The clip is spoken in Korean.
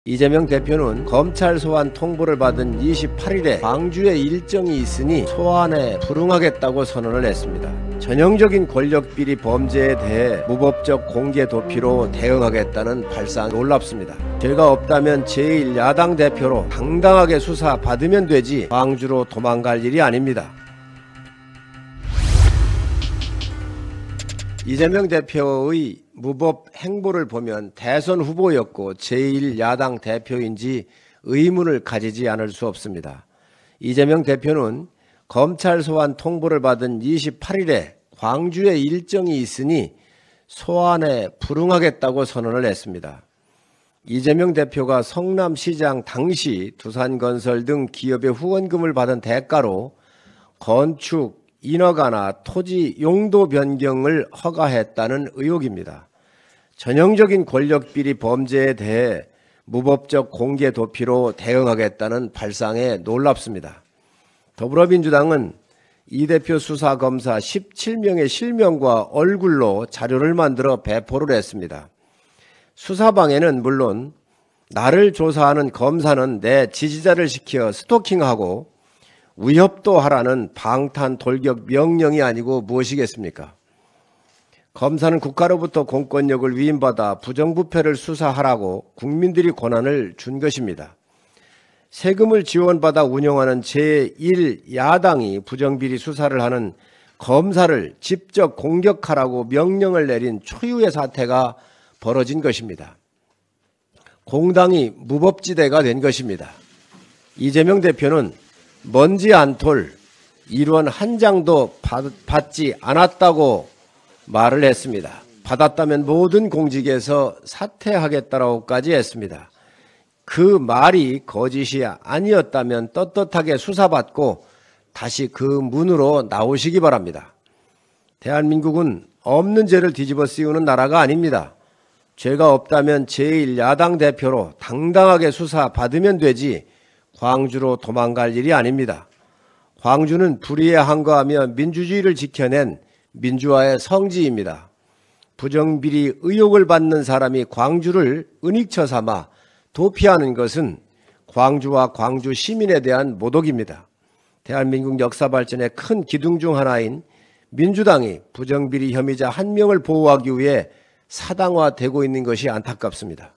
이재명 대표는 검찰 소환 통보를 받은 28일에 광주에 일정이 있으니 소환에 불응하겠다고 선언을 했습니다. 전형적인 권력비리 범죄에 대해 무법적 공개 도피로 대응하겠다는 발상 놀랍습니다. 죄가 없다면 제1야당 대표로 당당하게 수사 받으면 되지 광주로 도망갈 일이 아닙니다. 이재명 대표의 무법 행보를 보면 대선 후보였고 제1야당 대표인지 의문을 가지지 않을 수 없습니다. 이재명 대표는 검찰 소환 통보를 받은 28일에 광주에 일정이 있으니 소환에 불응하겠다고 선언을 했습니다. 이재명 대표가 성남시장 당시 두산건설 등 기업의 후원금을 받은 대가로 건축, 인허가나 토지 용도 변경을 허가했다는 의혹입니다. 전형적인 권력비리 범죄에 대해 무법적 공개 도피로 대응하겠다는 발상에 놀랍습니다. 더불어민주당은 이 대표 수사검사 17명의 실명과 얼굴로 자료를 만들어 배포를 했습니다. 수사방해는 물론 나를 조사하는 검사는 내 지지자를 시켜 스토킹하고 위협도 하라는 방탄돌격 명령이 아니고 무엇이겠습니까? 검사는 국가로부터 공권력을 위임받아 부정부패를 수사하라고 국민들이 권한을 준 것입니다. 세금을 지원받아 운영하는 제1야당이 부정비리 수사를 하는 검사를 직접 공격하라고 명령을 내린 초유의 사태가 벌어진 것입니다. 공당이 무법지대가 된 것입니다. 이재명 대표는 먼지 안 톨 1원 한 장도 받지 않았다고 말을 했습니다. 받았다면 모든 공직에서 사퇴하겠다라고까지 했습니다. 그 말이 거짓이 아니었다면 떳떳하게 수사받고 다시 그 문으로 나오시기 바랍니다. 대한민국은 없는 죄를 뒤집어 씌우는 나라가 아닙니다. 죄가 없다면 제1야당 대표로 당당하게 수사받으면 되지 광주로 도망갈 일이 아닙니다. 광주는 불의에 항거하며 민주주의를 지켜낸 민주화의 성지입니다. 부정비리 의혹을 받는 사람이 광주를 은닉처 삼아 도피하는 것은 광주와 광주 시민에 대한 모독입니다. 대한민국 역사 발전의 큰 기둥 중 하나인 민주당이 부정비리 혐의자 한 명을 보호하기 위해 사당화되고 있는 것이 안타깝습니다.